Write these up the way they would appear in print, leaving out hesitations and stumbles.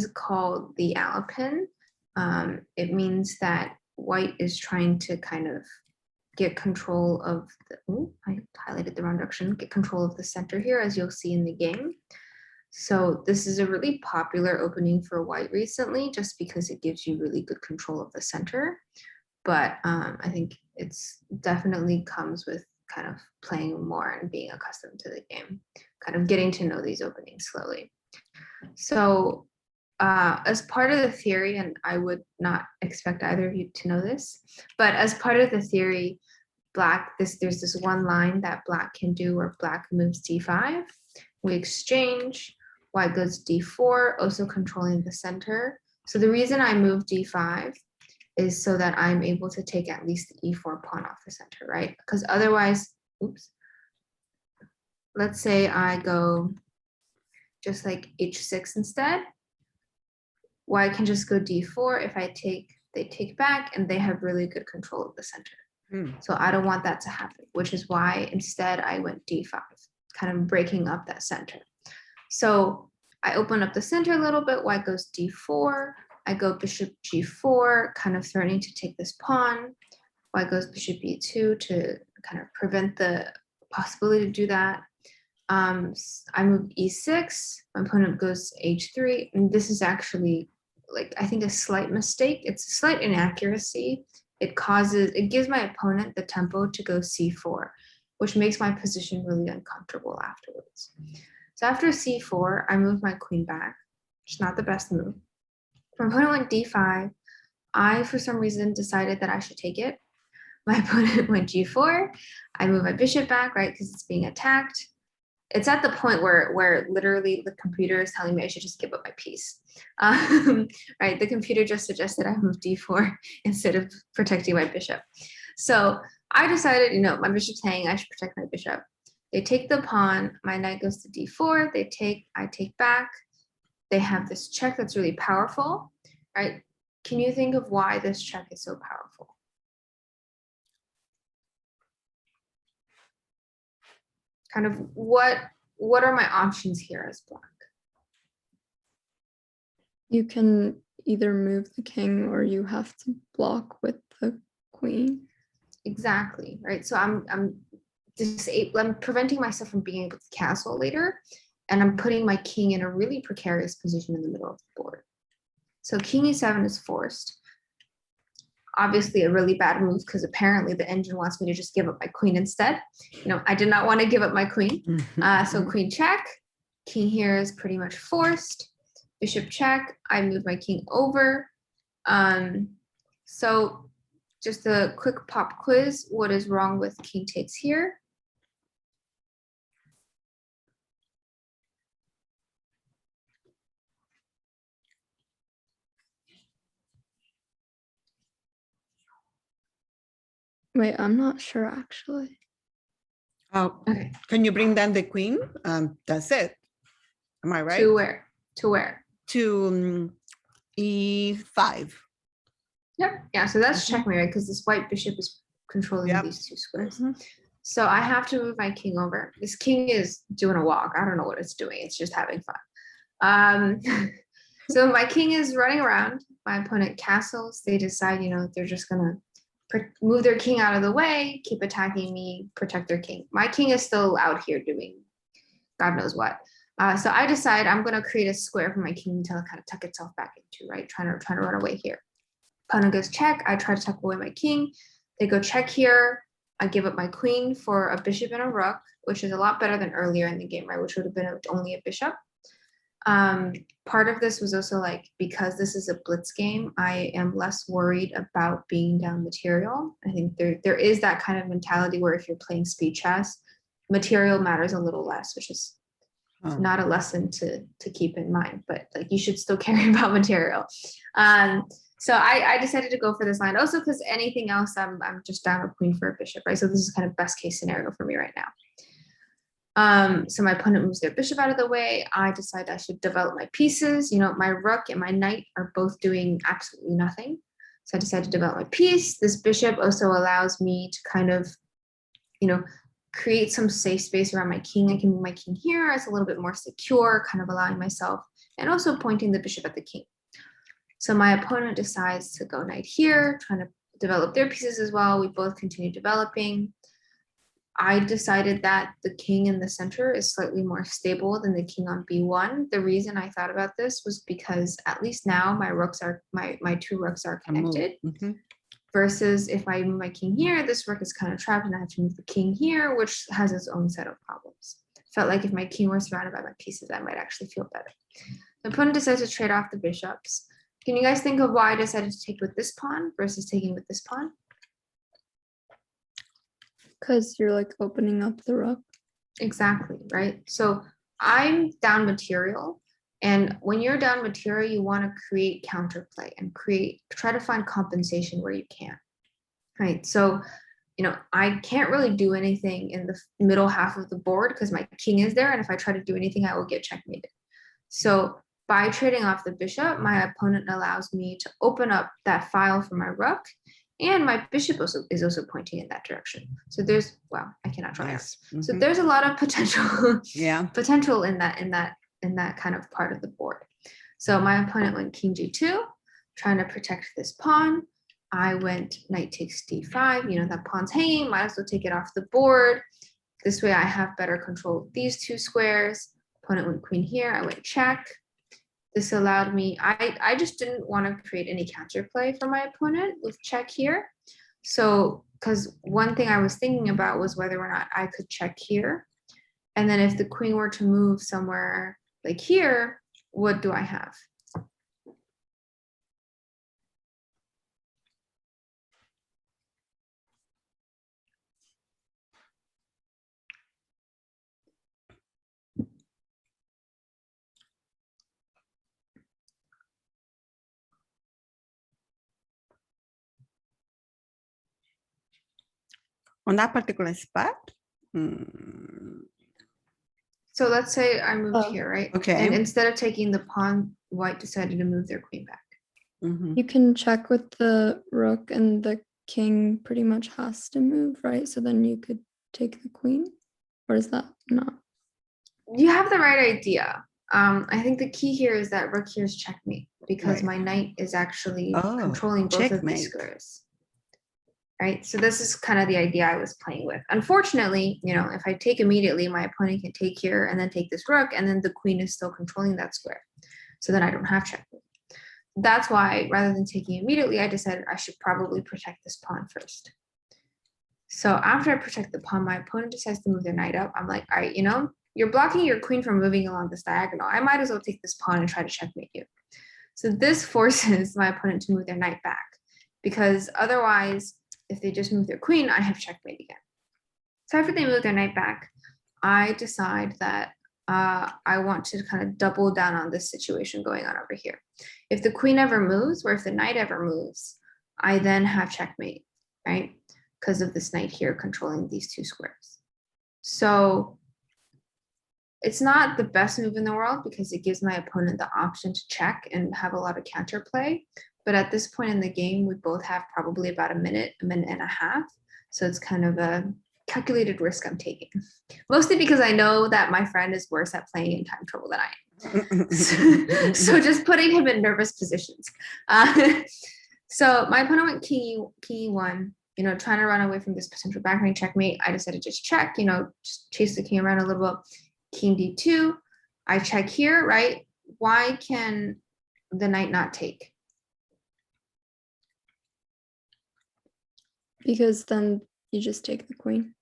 is called the Allopin. It means that white is trying to kind of get control of the, oh, I highlighted the wrong direction, get control of the center here, as you'll see in the game. So this is a really popular opening for white recently, just because it gives you really good control of the center. But I think it's definitely comes with kind of playing more and being accustomed to the game, kind of getting to know these openings slowly. So as part of the theory, and I would not expect either of you to know this, but as part of the theory, there's this one line that black can do where black moves d5, we exchange, white goes d4, also controlling the center. So the reason I move d5 is so that I'm able to take at least the e4 pawn off the center, right? Because otherwise, oops, let's say I go just like h6 instead, white can just go d4. If I take, they take back, and they have really good control of the center. So I don't want that to happen, which is why instead I went d5, kind of breaking up that center. So I open up the center a little bit, white goes d4, I go bishop g4, kind of threatening to take this pawn, white goes bishop e2 to kind of prevent the possibility to do that. I move e6, my opponent goes h3, and this is actually, like, I think a slight mistake. It's a slight inaccuracy. It gives my opponent the tempo to go c4, which makes my position really uncomfortable afterwards. So after c4, I move my queen back, which is not the best move. My opponent went d5. I, for some reason, decided that I should take it. My opponent went g4. I move my bishop back, right, because it's being attacked. It's at the point where literally the computer is telling me I should just give up my piece. Right, the computer just suggested I move d4 instead of protecting my bishop. So I decided, my bishop's hanging, I should protect my bishop. They take the pawn, my knight goes to d4, they take, I take back. They have this check that's really powerful, right? Can you think of why this check is so powerful? Kind of what are my options here as black? You can either move the king or you have to block with the queen. Exactly, right? So I'm preventing myself from being able to castle later, and I'm putting my king in a really precarious position in the middle of the board. So king e7 is forced. Obviously a really bad move, because apparently the engine wants me to just give up my queen instead. I did not want to give up my queen. So queen check, king here is pretty much forced. Bishop check, I move my king over. So just a quick pop quiz, what is wrong with king takes here? Wait, I'm not sure actually. Okay. Can you bring down the queen? That's it. Am I right? To where? To where? To e5. Yep. Yeah, so that's checkmate, right? Because this white bishop is controlling these two squares. So I have to move my king over. This king is doing a walk. I don't know what it's doing. It's just having fun. So my king is running around. My opponent castles. They decide, they're just gonna move their king out of the way, keep attacking me, protect their king. My king is still out here doing God knows what. So I decide I'm gonna create a square for my king until it kind of tuck itself back into, right? Trying to run away here. Opponent goes check. I try to tuck away my king. They go check here. I give up my queen for a bishop and a rook, which is a lot better than earlier in the game, right? Which would have been only a bishop. Part of this was also like, because this is a blitz game, I am less worried about being down material. I think there is that kind of mentality where if you're playing speed chess, material matters a little less, which is not a lesson to keep in mind, but like you should still care about material. So I decided to go for this line also because anything else, I'm just down a queen for a bishop, right? So this is kind of best case scenario for me right now. So my opponent moves their bishop out of the way. I decide I should develop my pieces. My rook and my knight are both doing absolutely nothing. So I decided to develop my piece. This bishop also allows me to kind of, create some safe space around my king. I can move my king here. It's a little bit more secure, kind of allowing myself and also pointing the bishop at the king. So my opponent decides to go knight here, trying to develop their pieces as well. We both continue developing. I decided that the king in the center is slightly more stable than the king on b1. The reason I thought about this was because at least now my rooks are my two rooks are connected. Versus if I move my king here, this rook is kind of trapped and I have to move the king here, which has its own set of problems. Felt like if my king were surrounded by my pieces, I might actually feel better. The opponent decides to trade off the bishops. Can you guys think of why I decided to take with this pawn versus taking with this pawn? Because you're like opening up the rook. Exactly, right? So I'm down material. And when you're down material, you want to create counterplay and try to find compensation where you can, right? So, I can't really do anything in the middle half of the board because my king is there. And if I try to do anything, I will get checkmated. So by trading off the bishop, my opponent allows me to open up that file for my rook. And my bishop is also pointing in that direction. So there's, well, I cannot draw that. So there's a lot of potential, potential in that kind of part of the board. So my opponent went king g2, trying to protect this pawn. I went knight takes d5, that pawn's hanging, might as well take it off the board. This way I have better control of these two squares. Opponent went queen here, I went check. This allowed me, I just didn't want to create any counterplay for my opponent with check here. So, because one thing I was thinking about was whether or not I could check here. And then if the queen were to move somewhere like here, what do I have? On that particular spot? So let's say I moved here, right? Okay. And instead of taking the pawn, white decided to move their queen back. You can check with the rook and the king pretty much has to move, right? So then you could take the queen, or is that not? You have the right idea. I think the key here is that rook here is checkmate because my knight is actually controlling both of these squares. Right, so this is kind of the idea I was playing with. Unfortunately, if I take immediately, my opponent can take here and then take this rook, and then the queen is still controlling that square. So then I don't have checkmate. That's why, rather than taking immediately, I decided I should probably protect this pawn first. So after I protect the pawn, my opponent decides to move their knight up. I'm like, all right, you're blocking your queen from moving along this diagonal. I might as well take this pawn and try to checkmate you. So this forces my opponent to move their knight back, because otherwise, if they just move their queen, I have checkmate again. So after they move their knight back, I decide that I want to kind of double down on this situation going on over here. If the queen ever moves, or if the knight ever moves, I then have checkmate, right? Because of this knight here controlling these two squares. So it's not the best move in the world because it gives my opponent the option to check and have a lot of counterplay. But at this point in the game, we both have probably about a minute and a half. So it's kind of a calculated risk I'm taking. Mostly because I know that my friend is worse at playing in time trouble than I am. So just putting him in nervous positions. So my opponent went king e1, trying to run away from this potential backrange checkmate. I decided to just check, just chase the king around a little bit. King d2, I check here, right? Why can the knight not take? Because then you just take the queen.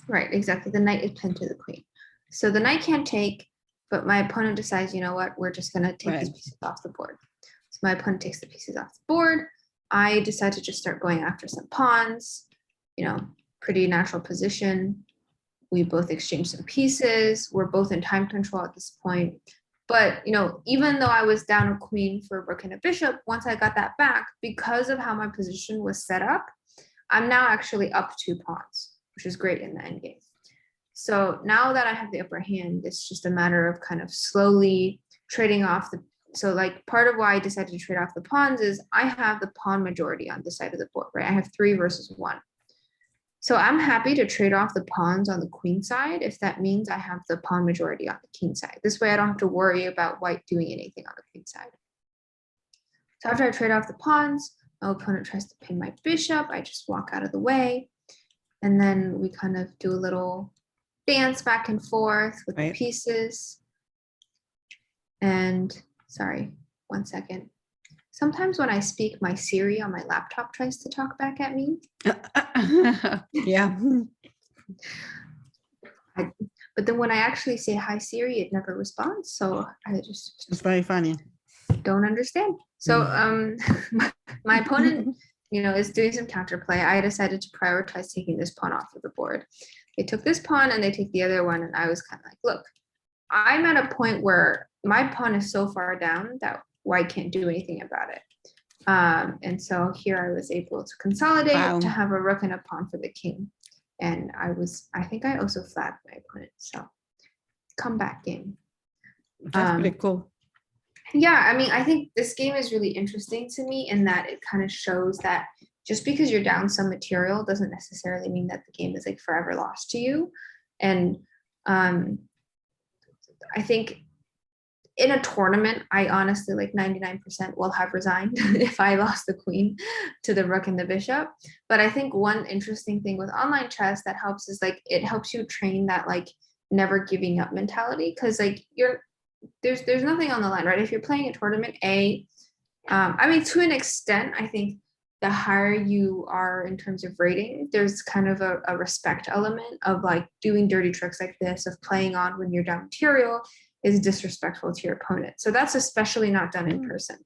Right, exactly. The knight is pinned to the queen. So the knight can't take, but my opponent decides, you know what, we're just going to take these pieces off the board. So my opponent takes the pieces off the board. I decide to just start going after some pawns, pretty natural position. We both exchange some pieces. We're both in time control at this point. But, even though I was down a queen for a rook and a bishop, once I got that back, because of how my position was set up, I'm now actually up 2 pawns, which is great in the endgame. So now that I have the upper hand, it's just a matter of kind of slowly trading off so like part of why I decided to trade off the pawns is I have the pawn majority on this side of the board, right? I have 3 versus 1. So I'm happy to trade off the pawns on the queen side if that means I have the pawn majority on the king side. This way I don't have to worry about white doing anything on the queen side. So after I trade off the pawns, my opponent tries to pin my bishop. I just walk out of the way. And then we kind of do a little dance back and forth with the Right. pieces. And sorry, 1 second. Sometimes when I speak, my Siri on my laptop tries to talk back at me. Yeah. But then when I actually say hi Siri, it never responds. So I just It's very funny. don't understand. So my opponent, is doing some counterplay. I decided to prioritize taking this pawn off of the board. They took this pawn and they take the other one, and I was kind of like, look, I'm at a point where my pawn is so far down that white can't do anything about it. And so here I was able to consolidate Wow. to have a rook and a pawn for the king. And I think I also flattened my opponent. So comeback game. That's pretty cool. Yeah, I mean, I think this game is really interesting to me in that it kind of shows that just because you're down some material doesn't necessarily mean that the game is like forever lost to you. And I think in a tournament, I honestly like 99% will have resigned if I lost the queen to the rook and the bishop. But I think one interesting thing with online chess that helps is like it helps you train that like never giving up mentality, because like there's nothing on the line, right? If you're playing a tournament, I mean, to an extent, I think the higher you are in terms of rating, there's kind of a respect element of like doing dirty tricks like this, of playing on when you're down material is disrespectful to your opponent. So that's especially not done in person.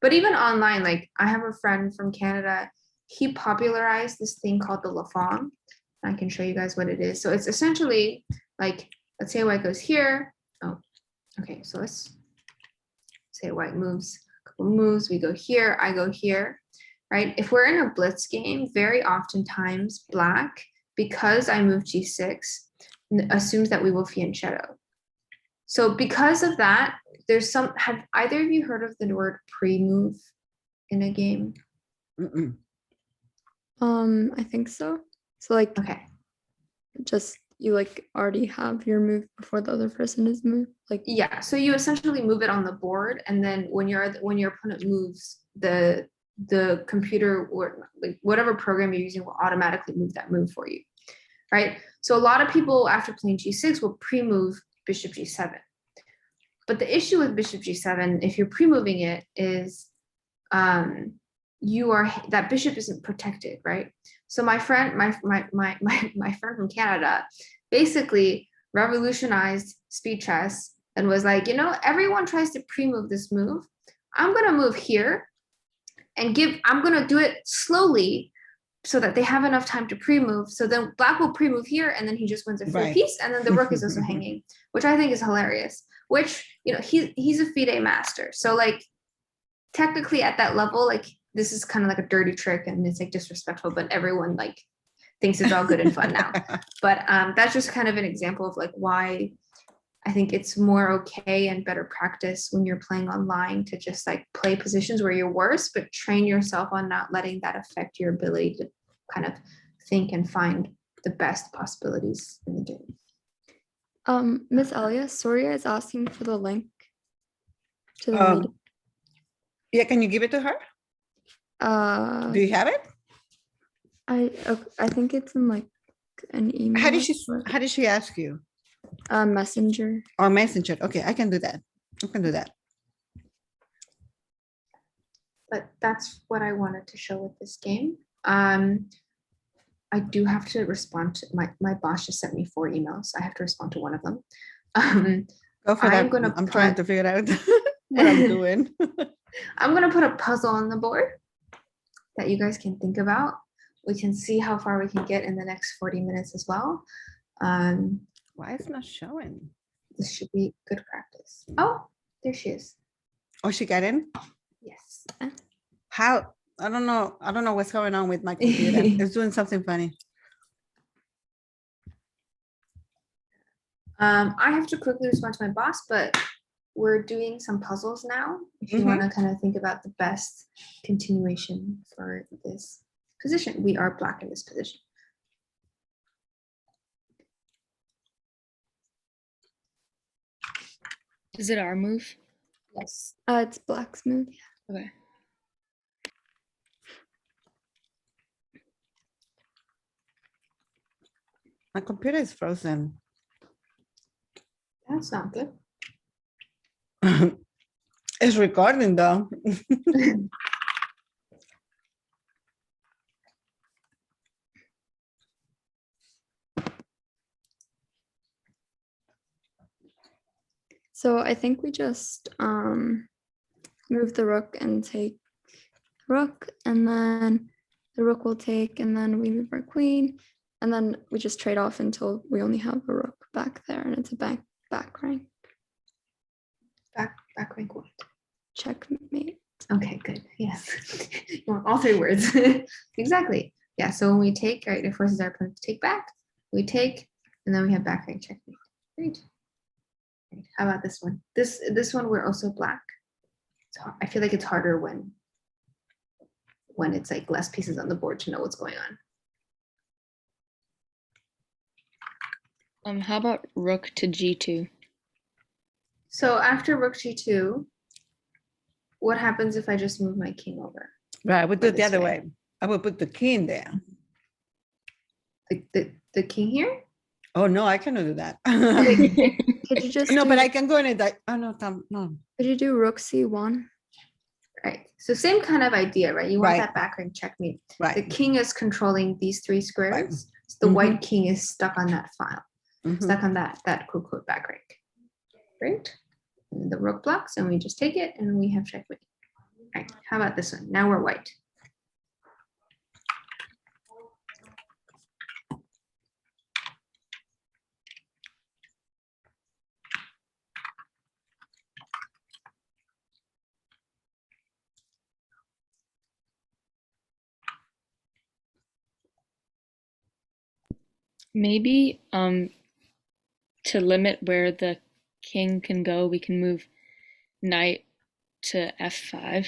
But even online, like I have a friend from Canada, he popularized this thing called the Lafong. I can show you guys what it is. So it's essentially like, let's say white goes here. Oh, okay, so let's say white moves, a couple moves, we go here, I go here, right? If we're in a blitz game, very oftentimes black, because I move g6, assumes that we will fianchetto. So because of that, have either of you heard of the word pre-move in a game? Mm-mm. I think so. So like Okay. just you like already have your move before the other person is moved. Like Yeah, so you essentially move it on the board, and then when your opponent moves, the computer or like whatever program you're using will automatically move that move for you, right? So a lot of people after playing g6 will pre-move bishop g7. But the issue with bishop g7, if you're pre-moving it, is that bishop isn't protected, right? So my friend from Canada basically revolutionized speed chess and was like, everyone tries to pre-move this move. I'm gonna move here and I'm gonna do it slowly so that they have enough time to pre-move. So then black will pre-move here, and then he just wins a free piece, and then the rook is also hanging, which I think is hilarious. Which, he's a FIDE master. So like technically at that level, like this is kind of like a dirty trick and it's like disrespectful, but everyone like thinks it's all good and fun now. But that's just kind of an example of like why I think it's more okay and better practice when you're playing online to just like play positions where you're worse, but train yourself on not letting that affect your ability to kind of think and find the best possibilities in the game. Miss Elia, Soria is asking for the link to the meeting. Yeah, can you give it to her? Do you have it? I think it's in like an email. How did she ask you? Messenger. Or Messenger. Okay, I can do that. But that's what I wanted to show with this game. I do have to respond to my boss just sent me 4 emails. I have to respond to one of them. Go for that. I'm trying to figure out what I'm doing. I'm gonna put a puzzle on the board that you guys can think about. We can see how far we can get in the next 40 minutes as well. Why is it not showing? This should be good practice. Oh, there she is. Oh, she got in? Yes. How? I don't know what's going on with my computer. It's doing something funny. I have to quickly respond to my boss, but we're doing some puzzles now. If you want to kind of think about the best continuation for this position, we are black in this position. Is it our move? Yes. It's black's move. Okay. My computer is frozen. That's not good. It's recording though. So I think we just move the rook and take rook, and then the rook will take, and then we move our queen, and then we just trade off until we only have a rook back there, and it's a back rank Back rank what? checkmate. Okay, good. Yes. You want all three words. Exactly. Yeah. So when we take, right, it forces our opponent to take back. We take, and then we have back rank checkmate. Great. Great. How about this one? This one we're also black. So I feel like it's harder when it's like less pieces on the board to know what's going on. How about rook to G2? So after Rook G2, what happens if I just move my king over? Right, I would do it the this other way. way. I would put the king there. The king here? Oh, no, I cannot do that. Could you just No, do, but I can go in it. Oh, no, Tom, no. could you do rook c1? Right. So same kind of idea, right? You want Right. that back rank checkmate. The Right. king is controlling these three squares. So the Mhm. white king is stuck on that file, Mhm. stuck on that quote quote back rank. Great. And the rook blocks, and we just take it, and we have checkmate. Right. How about this one? Now we're white. Maybe to limit where the king can go, we can move knight to f5.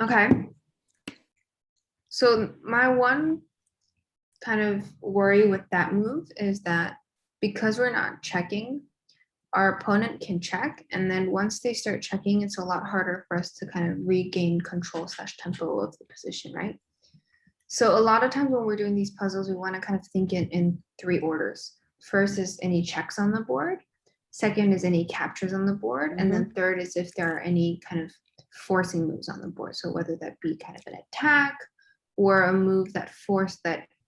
Okay. So my one kind of worry with that move is that because we're not checking, our opponent can check, and then once they start checking, it's a lot harder for us to kind of regain control / tempo of the position, right? So a lot of times when we're doing these puzzles, we want to kind of think in three orders. First is any checks on the board. Second is any captures on the board. And then third is if there are any kind of forcing moves on the board. So whether that be kind of an attack or a move that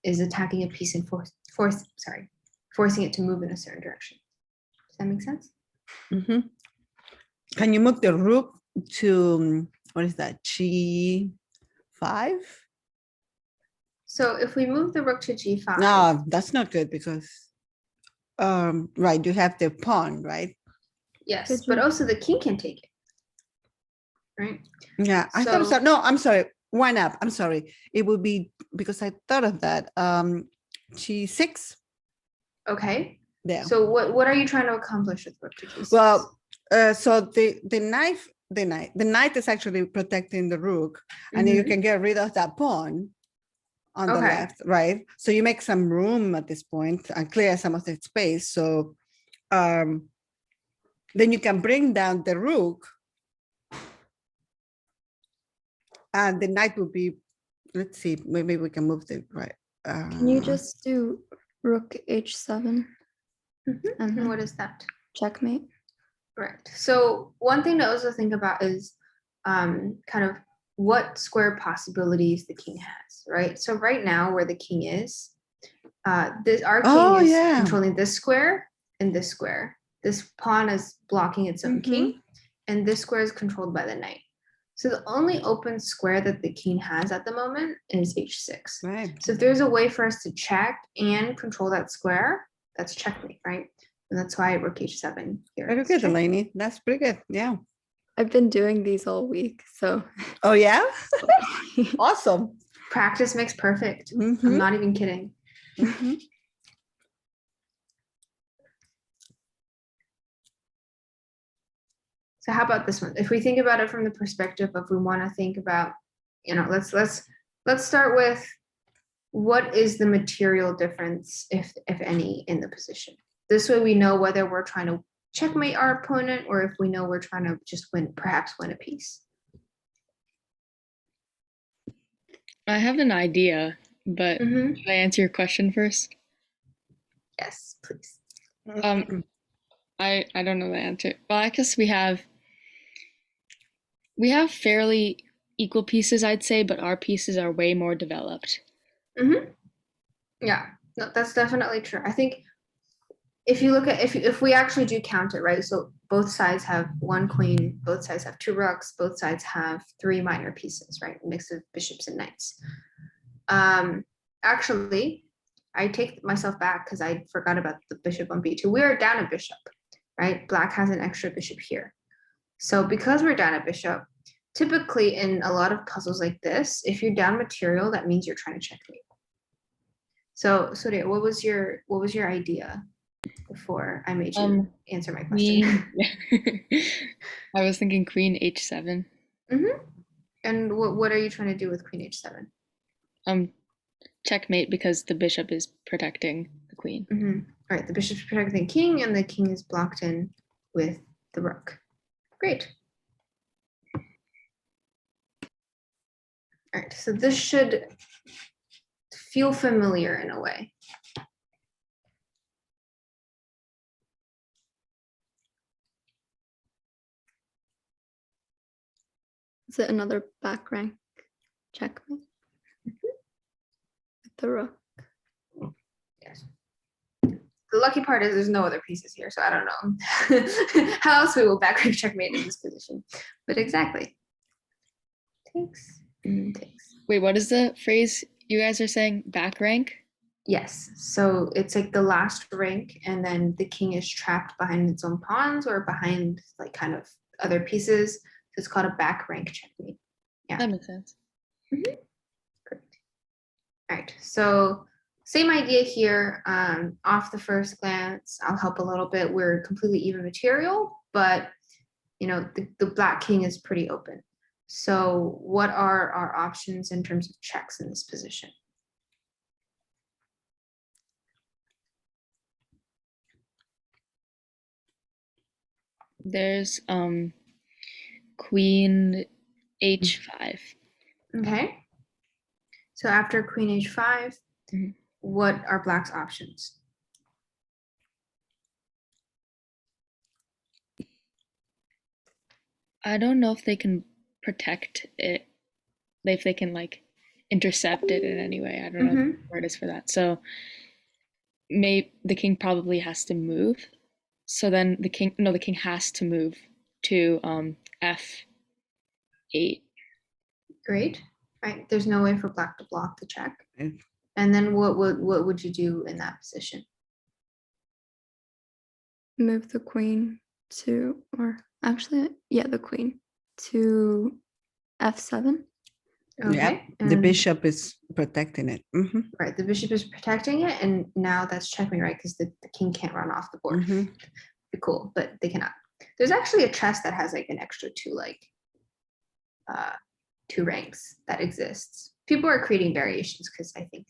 is attacking a piece and forcing it to move in a certain direction. Does that make sense? Mhm. Can you move the rook to, what is that, G5? So if we move the rook to G5. No, that's not good because, right, you have the pawn, right? Yes, Could but you- also the king can take it. Right? Yeah, I thought so. So- No, I'm sorry. One up. I'm sorry. It would be because I thought of that. G6 Okay. there. So what are you trying to accomplish with rook to G6? Well, so the knight is actually protecting the rook, and you Mhm. can get rid of that pawn on the Okay. left, right? So you make some room at this point and clear some of the space. So then you can bring down the rook, and the knight will be. Let's see, maybe we can move the right. Can you just do rook h7 Mhm. and And then what is that? checkmate? Right. So one thing to also think about is kind of what square possibilities the king has, right? So right now where the king is, our king Oh, is yeah. controlling this square and this square. This pawn is blocking its own king, and this square is controlled by the knight. So the only open square that the king has at the moment is h6. Right. So if there's a way for us to check and control that square, that's checkmate, right? And that's why rook h7 here. Very is good, check. Delaney. That's pretty good. Yeah. I've been doing these all week, so Oh, yeah. Awesome. Practice makes perfect. I'm Mhm, not even kidding. mhm. So how about this one? If we think about it from the perspective of we want to think about, let's start with what is the material difference, if any, in the position. This way we know whether we're trying to checkmate our opponent or if we know we're trying to just perhaps win a piece. I have an idea, but Mhm. should I answer your question first? Yes, please. I don't know the answer. Well, I guess we have fairly equal pieces, I'd say, but our pieces are way more developed. Yeah, no, that's definitely true. I think if you look at if we actually do count it, right? So both sides have one queen, both sides have two rooks, both sides have three minor pieces, right? A mix of bishops and knights. Actually, I take myself back because I forgot about the bishop on b2. We are down a bishop, right? Black has an extra bishop here. So because we're down a bishop, typically in a lot of puzzles like this, if you're down material, that means you're trying to checkmate. So Surya, what was your idea before I made you answer my question? I was thinking queen h7. And what are you trying to do with queen h7? Checkmate because the bishop is protecting the queen. All right, the bishop's protecting the king, and the king is blocked in with the rook. Great. All right, so this should feel familiar in a way. Is it another back rank checkmate? With the rook. Yes. The lucky part is there's no other pieces here, so I don't know how else we will back rank checkmate in this position. But exactly. Takes and takes. Wait, what is the phrase you guys are saying? Back rank? Yes, so it's like the last rank, and then the king is trapped behind its own pawns or behind like kind of other pieces. So it's called a back rank checkmate. Yeah. That makes sense. Great. All right, so same idea here. Off the first glance, I'll help a little bit. We're completely even material, but you know the black king is pretty open. So what are our options in terms of checks in this position? There's queen h5. Okay. So after queen h5, what are black's options? I don't know if they can protect it, if they can like intercept it in any way. I don't know what the word is for that. So the king probably has to move. So then the king has to move to f8. Great. Right. There's no way for black to block the check. Mm. And then what would you do in that position? Move the queen to, or actually, yeah, the queen to f7. Okay. Yeah, the and- bishop is protecting it. Right. The bishop is protecting it, and now that's checkmate, right? Because the king can't run off the board. Be cool, but they cannot. There's actually a chess that has like an extra two ranks that exists. People are creating variations because I think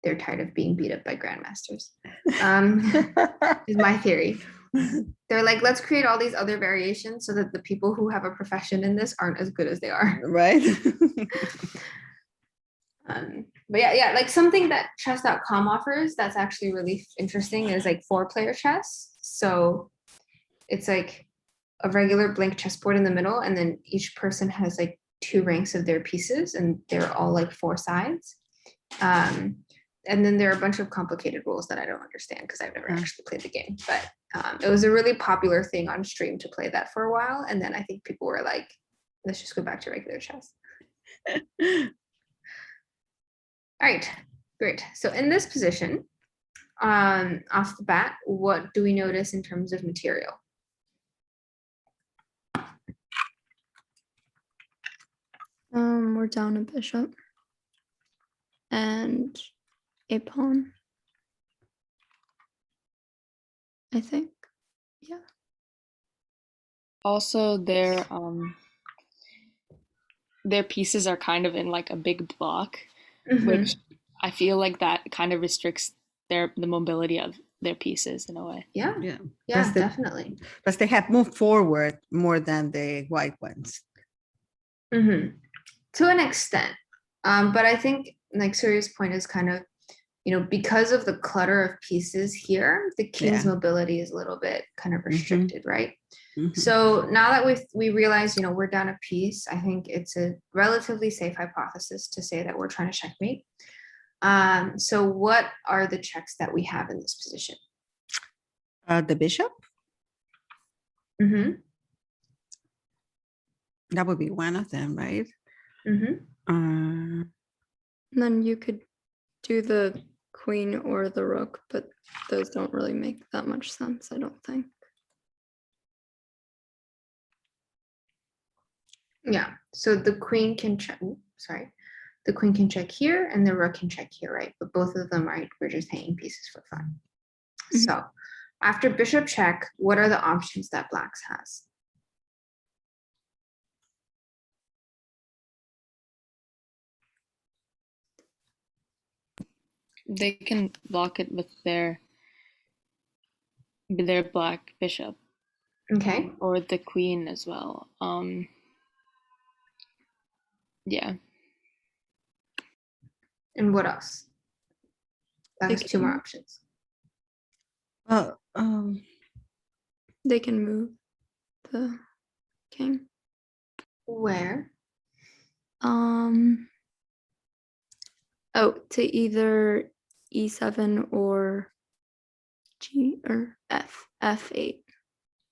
they're tired of being beat up by grandmasters. Is my theory. They're like, let's create all these other variations so that the people who have a profession in this aren't as good as they are. Right. But yeah, like something that chess.com offers that's actually really interesting is like 4-player chess. So it's like a regular blank chessboard in the middle, and then each person has like 2 ranks of their pieces, and they're all like 4 sides. And then there are a bunch of complicated rules that I don't understand because I've never actually played the game. But it was a really popular thing on stream to play that for a while, and then I think people were like, let's just go back to regular chess. All right, great. So in this position, off the bat, what do we notice in terms of material? We're down a bishop and a pawn, I think. Yeah. Also, their pieces are kind of in like a big block, which I feel like that kind of restricts the mobility of their pieces in a way. Yeah, Yeah. yeah, That's the- definitely. But they have moved forward more than the white ones. Mhm. To an extent. But I think like Surya's point is kind of, because of the clutter of pieces here, the king's Yeah. mobility is a little bit kind of restricted, right? Mhm. So now that we realize, we're down a piece, I think it's a relatively safe hypothesis to say that we're trying to checkmate. So what are the checks that we have in this position? The bishop, Mm-hmm. that would be one of them, right? Mm-hmm. Uh, And then you could do the queen or the rook, but those don't really make that much sense, I don't think. Yeah. So the queen can check. Sorry. The queen can check here and the rook can check here, right? But both of them, right, we're just hanging pieces for fun. Mhm. So after bishop check, what are the options that Black's has? They can block it with their black bishop Okay. or the queen as well. Yeah. And what else? That They has two more can- options. well, They can move the king. Where? Oh, to either E7 or G or F8.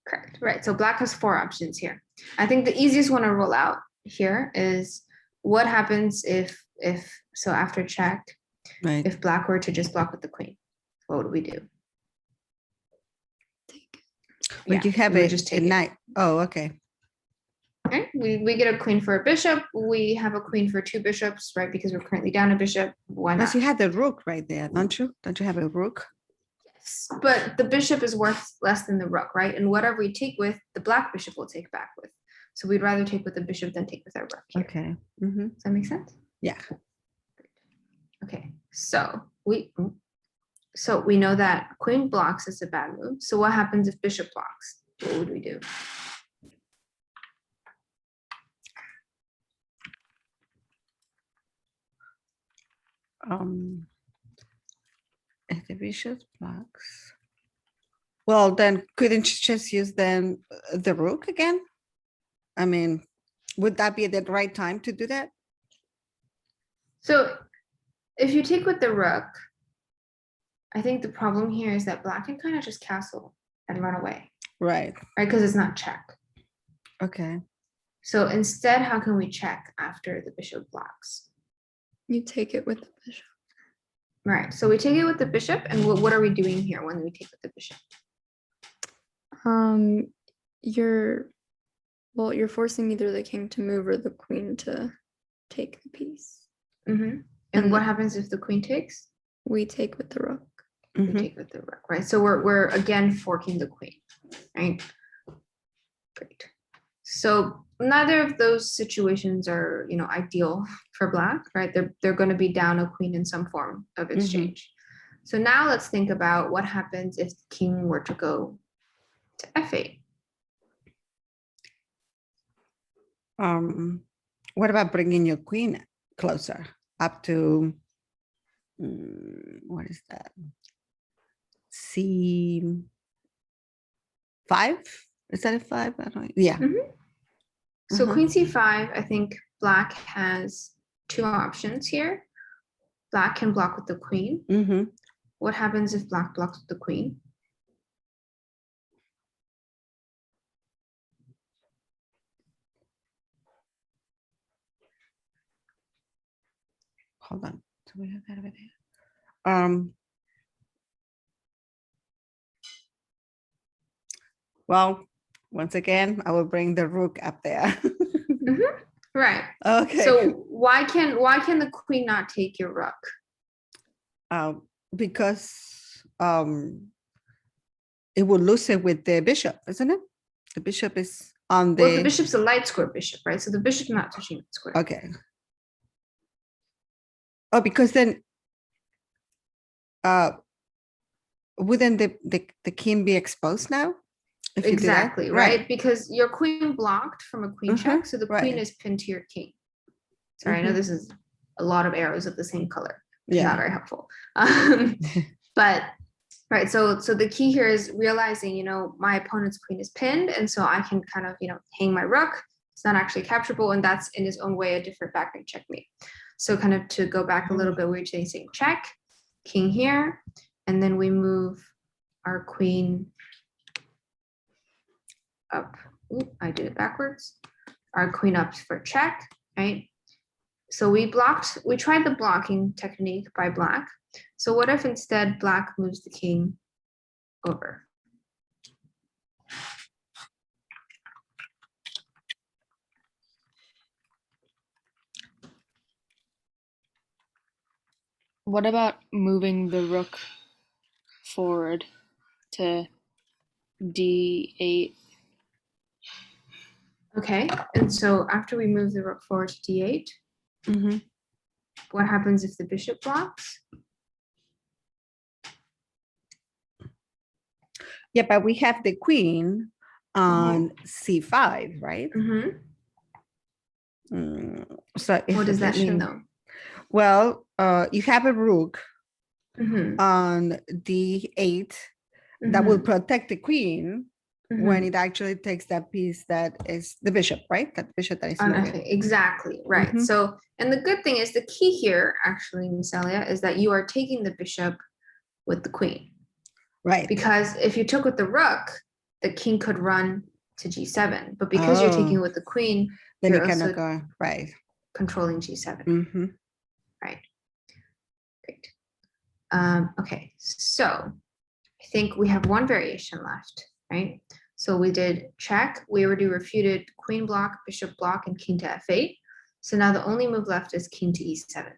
Correct. Right. So Black has four options here. I think the easiest one to roll out here is what happens if so after check, right. if Black were to just block with the queen, what would we do? Take it. When Yeah, you have we would a, just a take it. knight. Oh, okay. Okay, we get a queen for a bishop. We have a queen for two bishops, right? Because we're currently down a bishop. Why But not? you had the rook right there, don't you? Don't you have a rook? Yes, but the bishop is worth less than the rook, right? And whatever we take with, the black bishop will take back with. So we'd rather take with the bishop than take with our rook here. Okay. Mm-hmm. Does that make sense? Yeah. Okay, so we know that queen blocks is a bad move. So what happens if bishop blocks? What would we do? If the bishop blocks. Well, then couldn't you just use then the rook again? I mean, would that be the right time to do that? So if you take with the rook, I think the problem here is that black can kind of just castle and run away, Right. right? Because it's not check. Okay. So instead, how can we check after the bishop blocks? You take it with the bishop. Right, so we take it with the bishop, and what are we doing here when we take with the bishop? You're forcing either the king to move or the queen to take the piece. And And what the- happens if the queen takes? We take with the rook. We Mhm. take with the rook, right? So we're again forking the queen, right? Great. So neither of those situations are, ideal for black, right? They're going to be down a queen in some form of exchange. So now let's think about what happens if the king were to go to f8. What about bringing your queen closer up to what is that? C5? Is that a 5? I don't. Yeah. So Uh-huh. queen c5, I think black has two options here. Black can block with the queen. Mm-hmm. What happens if black blocks with the queen? Hold on. So we have that over there. Well, once again, I will bring the rook up there. Right. Okay. So why can the queen not take your rook? Because it will lose it with the bishop, isn't it? The bishop is on the. Well, the bishop's a light square bishop, right? So the bishop's not touching the square. Okay. Oh, because then wouldn't the king be exposed now? If you do that? Exactly, right? Because your queen blocked from a queen check, so the queen right. is pinned to your king. Sorry, I know this is a lot of arrows of the same color. It's not Yeah. very helpful. But right, so the key here is realizing, you know, my opponent's queen is pinned, and so I can kind of, you know, hang my rook. It's not actually capturable, and that's in its own way a different background checkmate. So kind of to go back a little bit, we're saying check, king here, and then we move our queen up. Ooh, I did it backwards. Our queen up for check, right? So we tried the blocking technique by black. So what if instead black moves the king over? What about moving the rook forward to d8? Okay, and so after we move the rook forward to d8, what happens if the bishop blocks? Yeah, but we have the queen on c5, right? So if What the does that mean bishop- though? Well, you have a rook Mhm, on d8 that will protect the queen when it actually takes that piece that is the bishop, right? That bishop that is on moving. F8, exactly, right. Mhm. So, and the good thing is the key here, actually, Miss Elia, is that you are taking the bishop with the queen. Right. Because if you took with the rook, the king could run to g7. But because you're taking Oh. with the queen, Then you're it cannot also go, right. controlling g7. Right. Great. Okay, so I think we have one variation left, right? So we did check, we already refuted queen block, bishop block, and king to f8. So now the only move left is king to e7.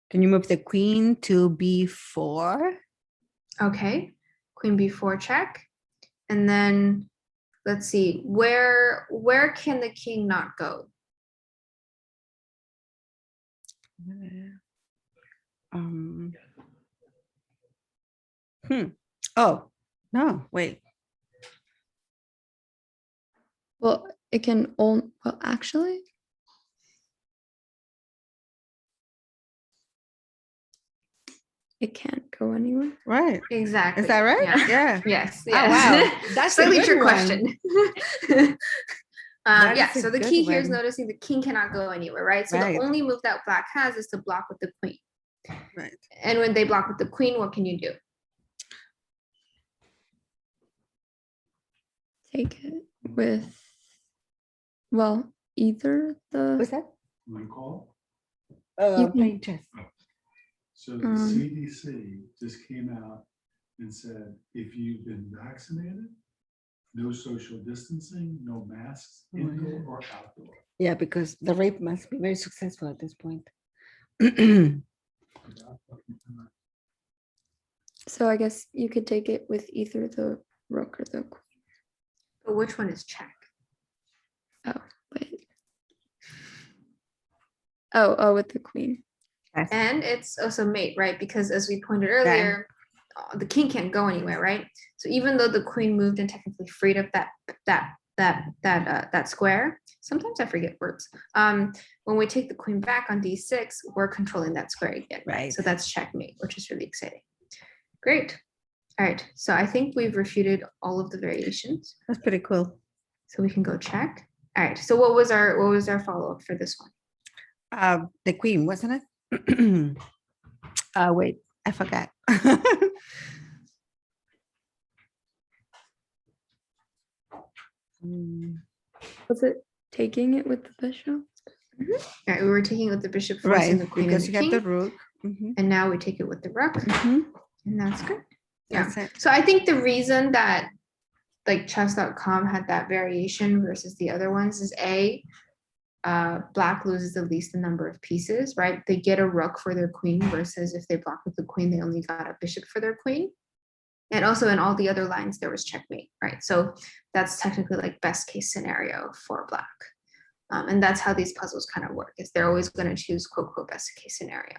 Can you move the queen to b4? Okay, queen b4 check. And then let's see, where can the king not go? Oh, no, wait. Well, it can only, well, actually, it can't go anywhere. Right. Exactly. Is that right? Yeah. Yeah. Yes. Oh, Yes. wow. That's a Slightly good trick one. question. That Yeah. is a So the good key here is one. noticing the king cannot go anywhere, right? So Right. the only move that black has is to block with the queen. Right. And when they block with the queen, what can you do? Take it with, well, either What's the, that? My call. You can- Playing chess. So the Um, CDC just came out and said, if you've been vaccinated, no social distancing, no masks, Oh, indoor yeah. or outdoor. Yeah, because the rape must be very successful at this point. so I guess you could take it with either the rook or the queen. But which one is check? Wait. Oh, with the queen. Yes. And it's also mate, right? Because as we pointed earlier, the king can't go anywhere, right? So even though the queen moved and technically freed up that square, sometimes I forget words. When we take the queen back on d6, we're controlling that square again, right? Right. So that's checkmate, which is really exciting. Great. All right. So I think we've refuted all of the variations. That's pretty cool. So we can go check. All right. So what was our follow-up for this one? The queen, wasn't it? Wait, I forgot. Was it taking it with the bishop? All right. We were taking it with the bishop, forcing Right, the queen because and you the got the king, rook. Mhm, and now we take it with the rook, mhm, and that's good. Yeah. That's it. So I think the reason that like chess.com had that variation versus the other ones is black loses the least number of pieces, right? They get a rook for their queen versus if they block with the queen, they only got a bishop for their queen. And also in all the other lines, there was checkmate, right? So that's technically like best case scenario for black. And that's how these puzzles kind of work, is they're always going to choose quote, quote, best case scenario.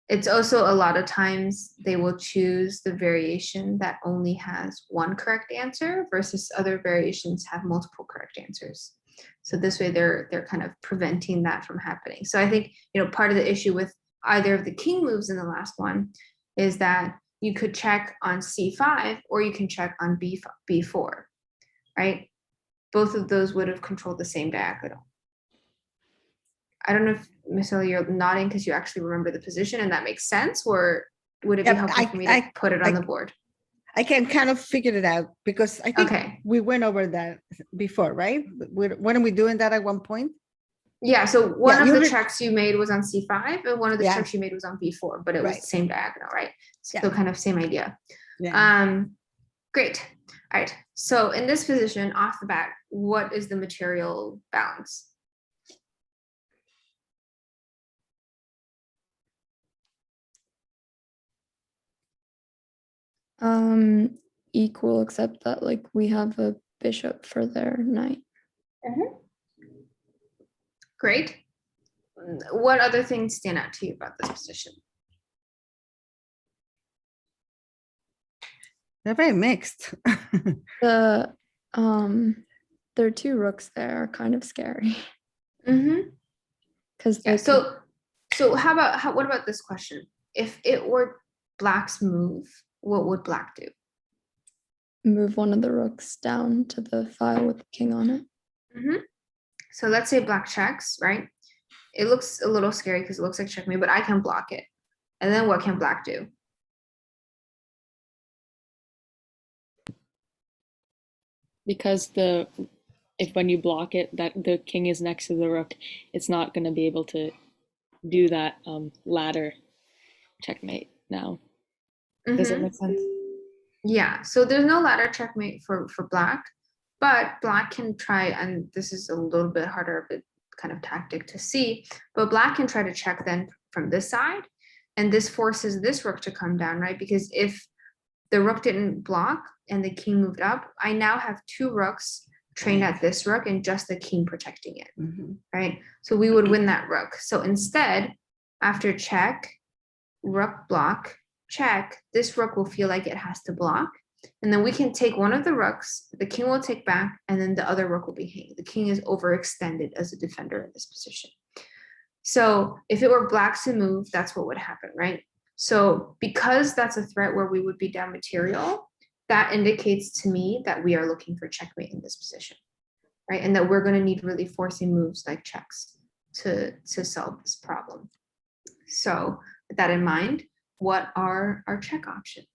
It's also a lot of times they will choose the variation that only has one correct answer versus other variations have multiple correct answers. So this way they're kind of preventing that from happening. So I think, part of the issue with either of the king moves in the last one is that you could check on c5 or you can check on b4, right? Both of those would have controlled the same diagonal. I don't know if, Miss Ellie, you're nodding because you actually remember the position and that makes sense, or would it be Yep, helpful for me to put it on the board? I can kind of figure it out because I think Okay. we went over that before, right? Weren't we doing that at one point? Yeah, so one you of the re- checks you made was on c5 and one of the Yeah. checks you made was on b4, but it was Right. the same diagonal, right? So Yeah. kind of same idea. Yeah. Great. All right. So in this position, off the bat, what is the material balance? Equal, except that like we have a bishop for their knight. Great. What other things stand out to you about this position? They're very mixed. The there are two rooks there are kind of scary Mm-hmm. because Yeah. So what about this question? If it were black's move, what would black do? move one of the rooks down to the file with the king on it. Mm-hmm. So let's say black checks, right? It looks a little scary because it looks like checkmate, but I can block it. And then what can black do? Because if when you block it, that the king is next to the rook, it's not going to be able to do that ladder checkmate now. Does it Mhm. make sense? Yeah, so there's no ladder checkmate for black, but black can try, and this is a little bit harder of a kind of tactic to see, but black can try to check then from this side, and this forces this rook to come down, right? Because if the rook didn't block and the king moved up, I now have two rooks trained at this rook and just the king protecting it, right? So we would win that rook. So instead, after check, rook block, check, this rook will feel like it has to block. And then we can take one of the rooks, the king will take back, and then the other rook will be hanging. The king is overextended as a defender in this position. So if it were black's to move, that's what would happen, right? So because that's a threat where we would be down material, that indicates to me that we are looking for checkmate in this position, right? And that we're going to need really forcing moves like checks to solve this problem. So with that in mind, what are our check options?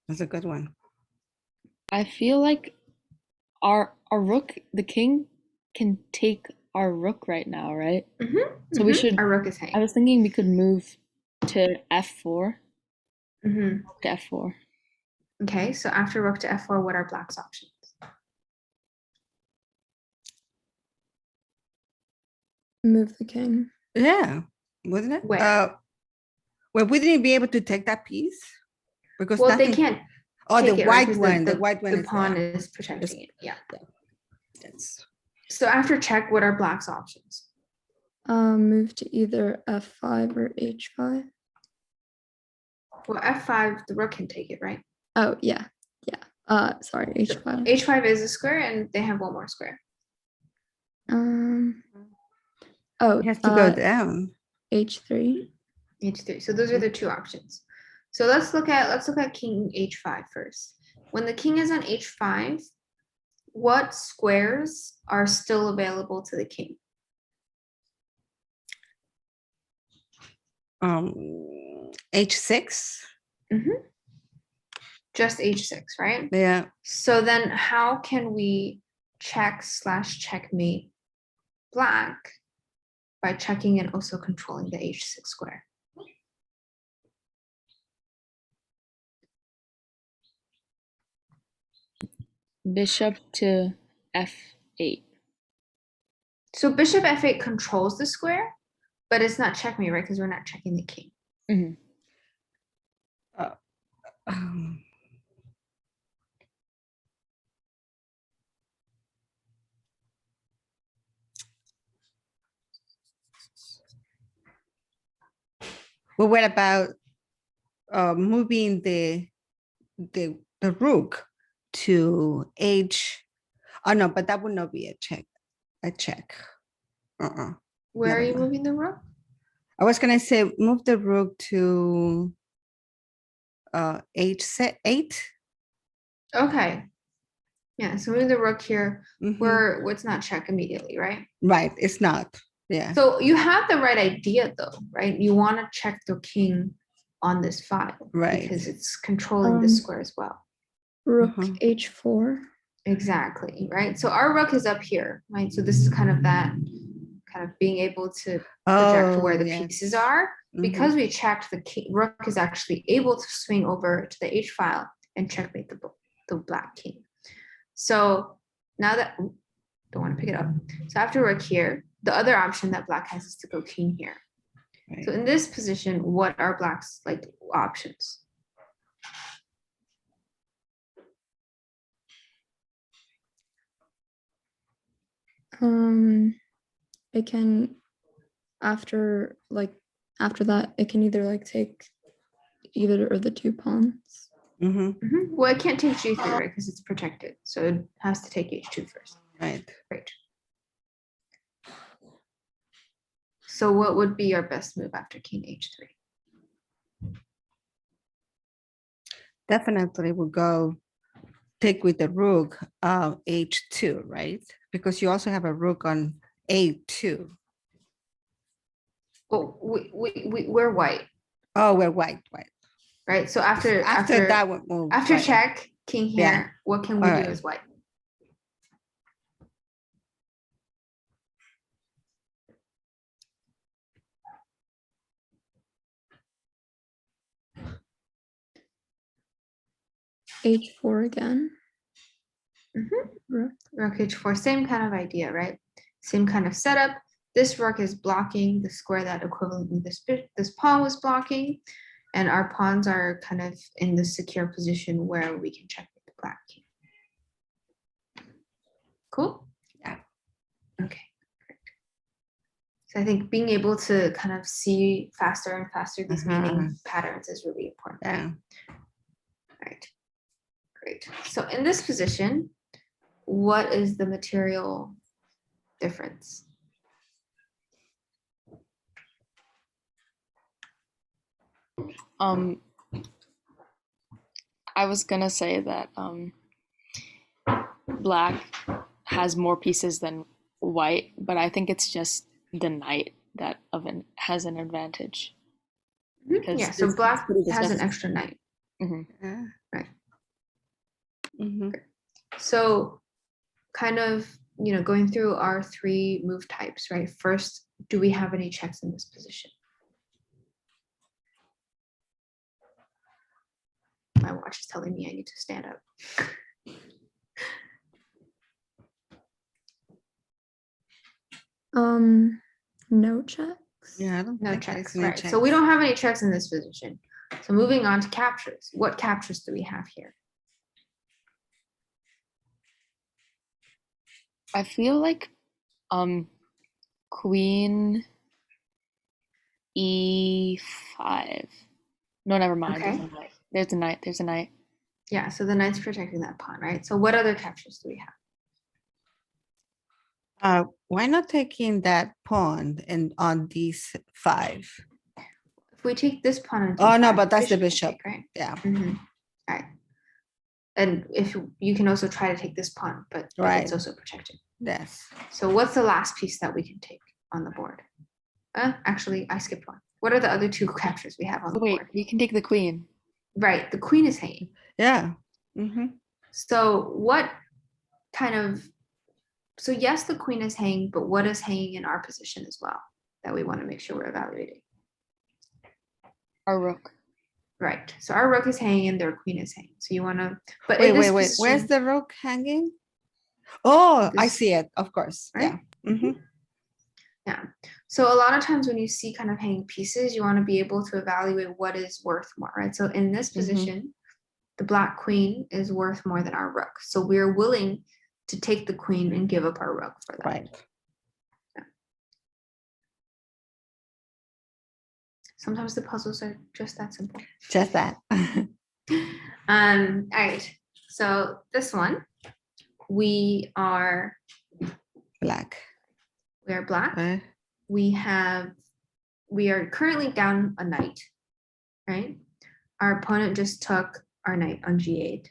That's a good one. I feel like our rook, the king can take our rook right now, right? So we should. Our rook is I hanging. was thinking we could move to f4. To f4. Okay, so after rook to f4, what are black's options? Move the king. Yeah, wasn't it? Where? Well, wouldn't you be able to take that piece? Because Well, nothing. they can't. Oh, the take it, right? white 'Cause one. The The white one. The is pawn there. is protecting it. Yeah. That's So after check, what are black's options? Move to either f5 or h5. Well, f5, the rook can take it, right? Oh yeah. Sorry, h5. h5 is a square, and they have one more square. Oh, it has to go down. h3. h3. So those are the two options. So let's look at king h5 first. When the king is on h5, what squares are still available to the king? H6. Just h6, right? Yeah. So then how can we check/checkmate black by checking and also controlling the h6 square? Bishop to f8. So bishop f8 controls the square, but it's not checkmate, right? Because we're not checking the king. Well, what about moving the rook to h? Oh no, but that would not be a check. A check. Where Never are you mind. moving the rook? I was gonna say move the rook to h8. Okay. Yeah, so moving the rook here, Mhm. where it's not check immediately, right? Right, it's not. Yeah. So you have the right idea though, right? You want to check the king on this file. Right. Because it's controlling this Um, square as well. Rook Mhm. h4. Exactly, right? So our rook is up here, right? So this is kind of that, kind of being able to project where Oh, the yes. pieces are. Because we checked, the rook is actually able to swing over to the h file and checkmate the black king. So now that, don't want to pick it up. So after rook here, the other option that black has is to go king here. So Right. in this position, what are black's like options? It can after that it can either like take either of the 2 pawns. Mhm. Well, it can't take g3, right? Because it's protected. So it has to take h2 first. Right. Right. So what would be our best move after king h3? Definitely will go take with the rook h2, right? Because you also have a rook on a2. Well, we're white, Oh, we're white, right? So after that one move. after right. check, king here, Yeah. what can we All do right. as white? h4 again. Rook. Rook h4, same kind of idea, right? Same kind of setup. This rook is blocking the square that equivalently this pawn was blocking, and our pawns are kind of in the secure position where we can check with the black king. Cool? Yeah. Okay, great. So I think being able to kind of see faster and faster these meaning patterns is really important. Yeah. Right. Great. So in this position, what is the material difference? I was gonna say that black has more pieces than white, but I think it's just the knight that has an advantage. Because Yeah, so this black pretty has an disgusting. extra knight. Yeah. Right. Mhm. So kind of, going through our 3 move types, right? First, do we have any checks in this position? My watch is telling me I need to stand up. No checks. Yeah, I don't No think there's checks, any right? So we checks. don't have any checks in this position. So moving on to captures. What captures do we have here? I feel like queen e5. No, never mind. Okay. There's a knight. There's a knight. There's a knight. Yeah, so the knight's protecting that pawn, right? So what other captures do we have? Why not taking that pawn and on these 5? If we take this pawn on Oh no, d5, but that's the can bishop. take, right? Yeah. All right. And if you can also try to take this pawn, but Right. it's also protected. Yes. So what's the last piece that we can take on the board? Actually, I skipped one. What are the other 2 captures we have on the Wait, board? we can take the queen. Right, the queen is hanging. Yeah. Mm-hmm. So what kind of, so yes, the queen is hanging, but what is hanging in our position as well that we want to make sure we're evaluating? Our rook. Right, so our rook is hanging and their queen is hanging. So you want to, but Wait, in this wait. Where's position, the rook hanging? Oh, I This- see it. Of course. Right? Yeah. Mm-hmm. Yeah. So a lot of times when you see kind of hanging pieces, you want to be able to evaluate what is worth more, right? So in this position, the black queen is worth more than our rook. So we're willing to take the queen and give up our rook for that. Right. Sometimes the puzzles are just that simple. Just that. All right. So this one, we are Black. black. Right? We are currently down a knight, right? Our opponent just took our knight on G8.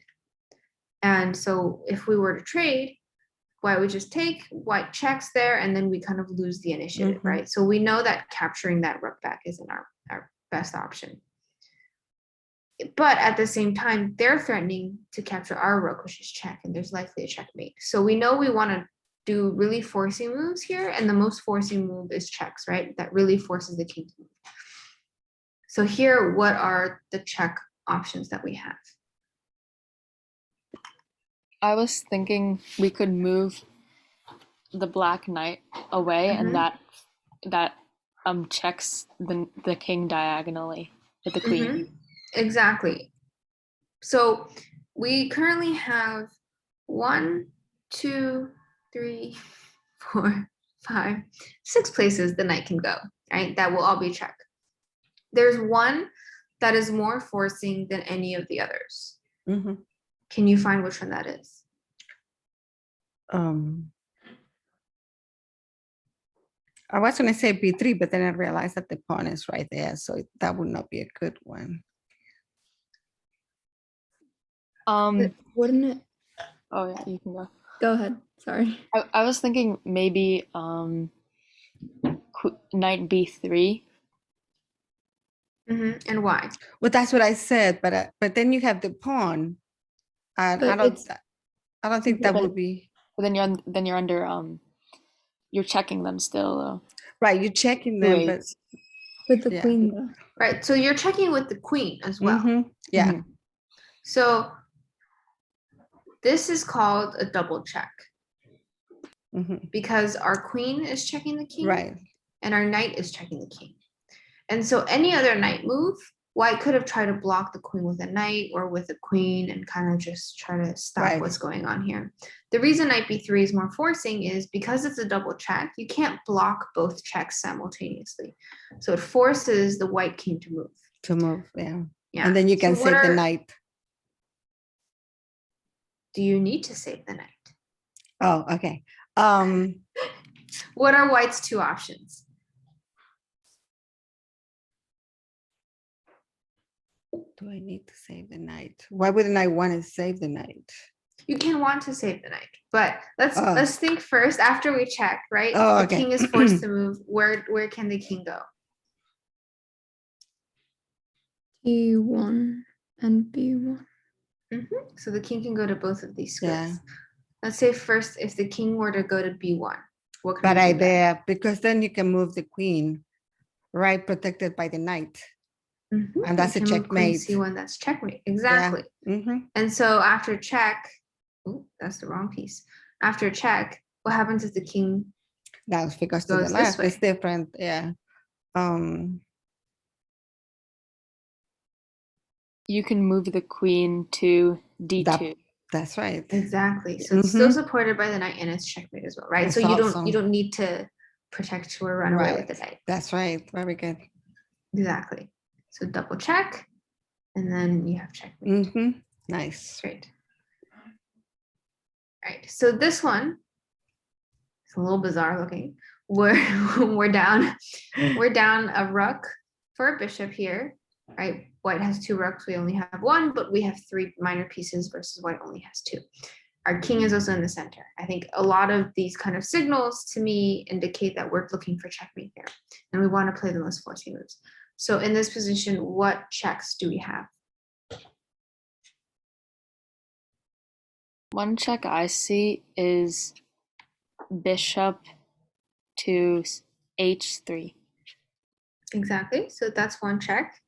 And so if we were to trade, white would just take, white checks there, and then we kind of lose the initiative, Mhm. right? So we know that capturing that rook back isn't our best option. But at the same time, they're threatening to capture our rook, which is check, and there's likely a checkmate. So we know we want to do really forcing moves here, and the most forcing move is checks, right? That really forces the king to move. So here, what are the check options that we have? I was thinking we could move the black knight away, Mhm. and that checks the king diagonally with the queen. Mhm. Exactly. So we currently have 1, 2, 3, 4, 5, 6 places the knight can go, right? That will all be check. There's one that is more forcing than any of the others. Mhm. Can you find which one that is? I was going to say B3, but then I realized that the pawn is right there, so that would not be a good one. Wouldn't it? Oh yeah, you can go. Go ahead. Sorry. I was thinking maybe knight B3. And why? Well, that's what I said, but then you have the pawn, and But I don't think that But- would be But then you're under you're checking them still though. right. You're checking Two them, but eights. with the Yeah. queen though. Right. So you're checking with the queen as well. Yeah. Mhm. So this is called a double check Mhm. because our queen is checking the king, Right. and our knight is checking the king. And so any other knight move, white could have tried to block the queen with a knight or with a queen and kind of just try to stop Right. what's going on here. The reason knight b3 is more forcing is because it's a double check, you can't block both checks simultaneously. So it forces the white king to move. To move, yeah. Yeah. And then you can So what save the are- knight. Do you need to save the knight? Oh, okay. What are white's two options? Do I need to save the knight? Why wouldn't I want to save the knight? You can want to save the knight, but let's Oh. let's think first after we check, right? Oh, the okay. king is forced to move. Where can the king go? D1 and B1. So the king can go to both of these squares. Yeah. Let's say first, if the king were to go to b1, what can Bad we do then? idea, because then you can move the queen, right, protected by the knight. Mhm, And that's you a can move queen checkmate. c1, that's checkmate. Exactly. Mhm. And so after check, oh, that's the wrong piece. After check, what happens if the king Now if it goes to the goes this left, it's way? different. Yeah. You can move the queen to D2. That's right. Exactly. So it's still Mhm. supported by the knight and it's checkmate as well, right? So That's you awesome. don't need to protect or run away with the Right. knight. That's right. Very good. Exactly. So double check, and then you have checkmate. Nice. Great. All right. So this one is a little bizarre looking. We're down a rook for a bishop here, right? White has 2 rooks. We only have 1, but we have 3 minor pieces versus white only has 2. Our king is also in the center. I think a lot of these kind of signals to me indicate that we're looking for checkmate here, and we want to play the most forcing moves. So in this position, what checks do we have? One check I see is bishop to H3. Exactly. So that's one check.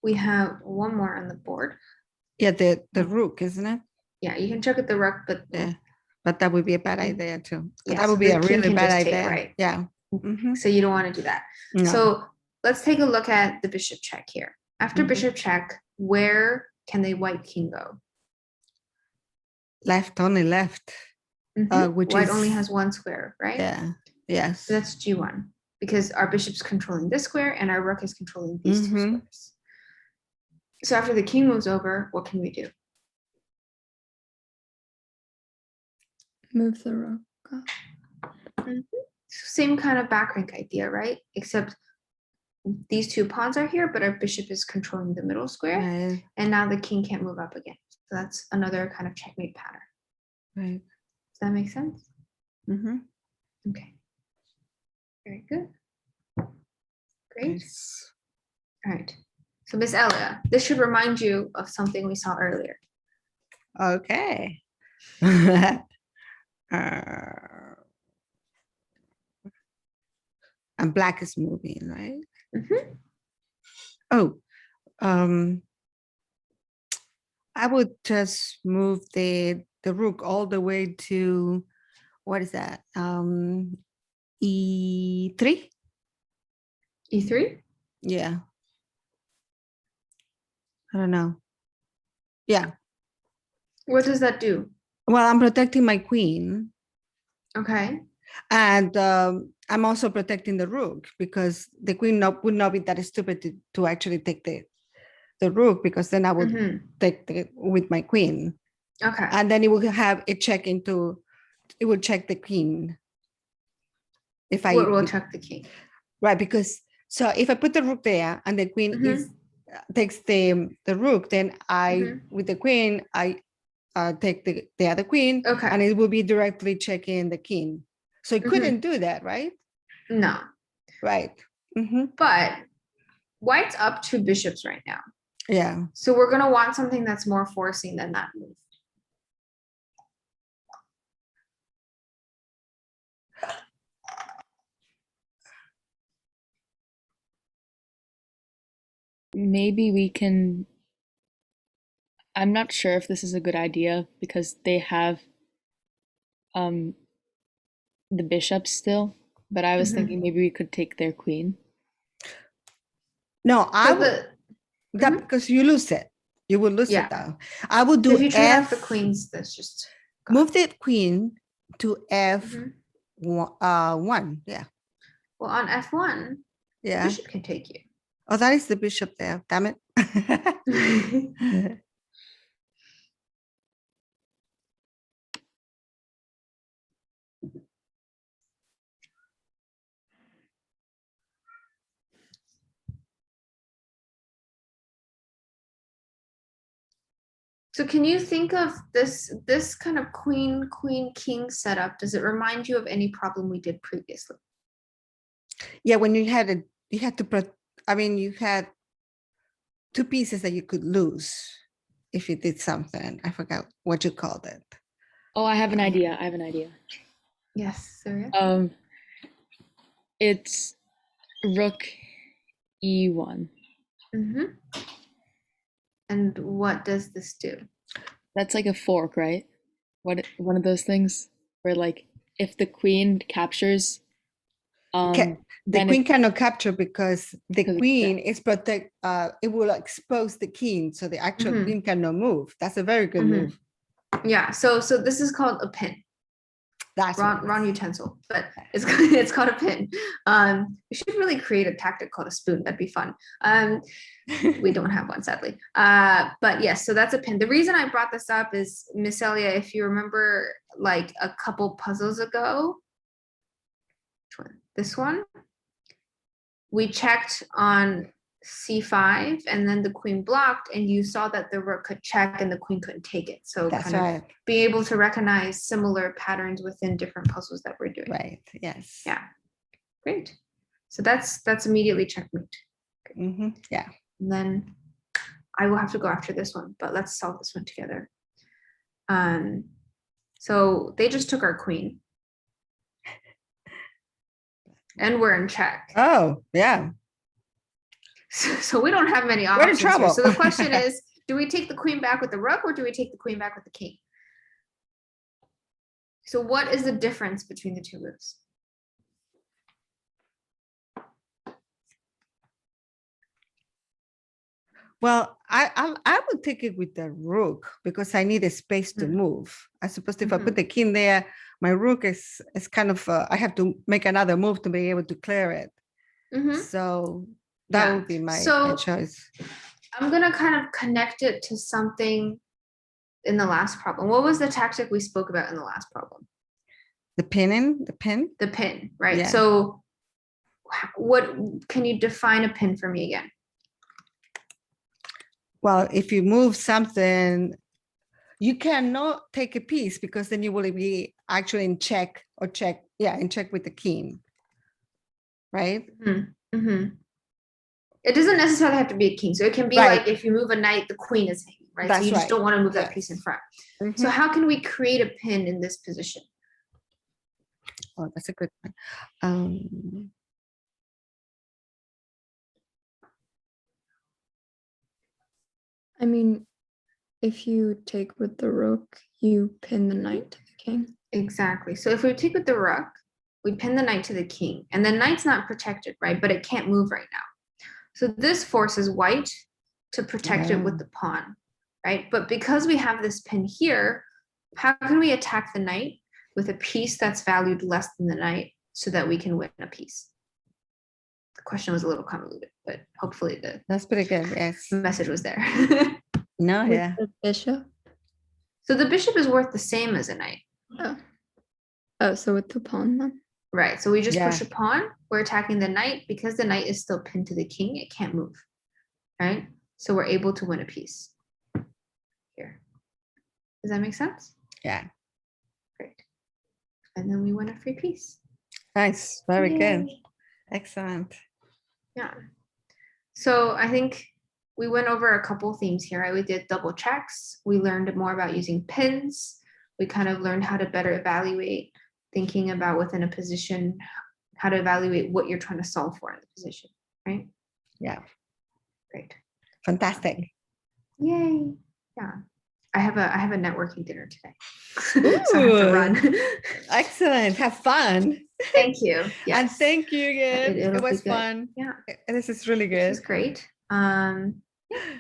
We have one more on the board. Yeah, the rook, isn't it? Yeah, you can check with the rook, but Yeah. But that would be a bad Mm. idea too. Yeah, That would so be the a king really can bad just take, idea. right? Yeah. Mhm. so you don't want to do that. No. So let's take a look at the bishop check here. After Mhm. bishop check, where can the white king go? Left, only left. Which White only is- has 1 square, right? Yeah. Yes. So that's g1. because our bishop's controlling this square and our rook is controlling these two Mhm. squares. So after the king moves over, what can we do? Move the rook up. Same kind of back rank idea, right? Except these two pawns are here, but our bishop is controlling the middle square, Right, and now the king can't move up again. So that's another kind of checkmate pattern. right. Does that make sense? Mhm. Okay. Very good. Great. Nice. All right. So Miss Elia, this should remind you of something we saw earlier. Okay. Uh, and black is moving, right? Mhm. Oh, I would just move the rook all the way to, what is that? E3? E3? Yeah. I don't know. Yeah. What does that do? Well, I'm protecting my queen, Okay. and I'm also protecting the rook because the queen would not be that stupid to actually take the rook, because then I would Mhm. take with my queen, Okay. and then it will have a check into, it will check the queen. If I What will check the king? right, because so if I put the rook there and the queen Mhm. is takes the rook, then I with the queen I take the other queen, Okay. and it will be directly checking the king. So it Mhm. couldn't do that, right? No. Right. Mhm. But white's up 2 bishops right now. Yeah. So we're going to want something that's more forcing than that move. Maybe we can. I'm not sure if this is a good idea because they have the bishops still, but I was Mhm. thinking maybe we could take their queen. No, I So would that Mhm. because you lose it. You will lose Yeah. it though. I would So do if you trade off F. the queens, that's just Move the queen to F Mhm. one. Yeah. Well, on F1, the Yeah. bishop can take you. Oh, that is the bishop there. Damn it. So can you think of this kind of queen, queen, king setup? Does it remind you of any problem we did previously? Yeah, when you had I mean, you had 2 pieces that you could lose if you did something. I forgot what you called it. Oh, I have an idea. I have an idea. Yes, Surya. It's Rook E1. Mm-hmm. And what does this do? That's like a fork, right? One of those things where like if the queen captures, The then queen cannot capture because the because queen is protect. It will expose the king, so the actual Mhm. queen cannot move. That's a very good Mhm. move. Yeah. So this is called a pin. That's what it Wrong is. utensil, but it's called a pin. We should really create a tactic called a spoon. That'd be fun. We don't have one, sadly. But yes, so that's a pin. The reason I brought this up is, Miss Elia, if you remember, like a couple puzzles ago, which one? This one, we checked on c5, and then the queen blocked, and you saw that the rook could check and the queen couldn't take it. So That's kind of right. being able to recognize similar patterns within different puzzles that we're doing. Right. Yes. Yeah. Great. So that's immediately checkmate. Yeah. And then I will have to go after this one, but let's solve this one together. So they just took our queen. And we're in check. Oh, yeah. So we don't have many We're in options here. trouble. So the question is, do we take the queen back with the rook, or do we take the queen back with the king? So what is the difference between the two moves? Well, I would take it with the rook because I need a space to Mm. move. As opposed to if I Mhm. put the king there, my rook is kind of I have to make another move to be able to clear it. Mhm. So that Yeah. would be my So- choice. I'm gonna kind of connect it to something in the last problem. What was the tactic we spoke about in the last problem? The pin. The pin, right? Yeah. So what can you define a pin for me again? Well, if you move something, you cannot take a piece because then you will be actually in check or check. Yeah, in check with the king. Right? Mm-hmm. It doesn't necessarily have to be a king. So it can be Right. like if you move a knight, the queen is hanging, right? That's so you just right. don't want to move that piece in Yes. front. So Mhm. how can we create a pin in this position? Oh, that's a good one. I mean, if you take with the rook, you pin the knight to the king. Exactly. So if we take with the rook, we pin the knight to the king, and the knight's not protected, right? But it can't move right now. So this forces white to protect it with Yeah. the pawn, right? But because we have this pin here, how can we attack the knight with a piece that's valued less than the knight so that we can win a piece? The question was a little convoluted, but hopefully the That's pretty good. Yes. message was there. No, With yeah. the bishop. So the bishop is worth the same as a knight, Oh, so with the pawn then. right? So we just push Yeah. a pawn, we're attacking the knight. Because the knight is still pinned to the king, it can't move, right? So we're able to win a piece here. Does that make sense? Yeah. Great. And then we win a free piece. Nice. Very good. Yay. Excellent. Yeah. So I think we went over a couple themes here, right? We did double checks. We learned more about using pins. We kind of learned how to better evaluate, thinking about within a position, how to evaluate what you're trying to solve for in the position, right? Yeah. Great. Fantastic. Yay. Yeah. I have a networking dinner today. So I have to run. Excellent. Have fun. Thank you. And Yes. thank you again. It'll It was be good. fun. Yeah. This is really This is good. great. Yeah,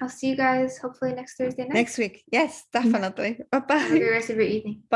I'll see you guys hopefully next Thursday night. Next week. Yes, definitely. Have a Bye-bye. great rest of your evening.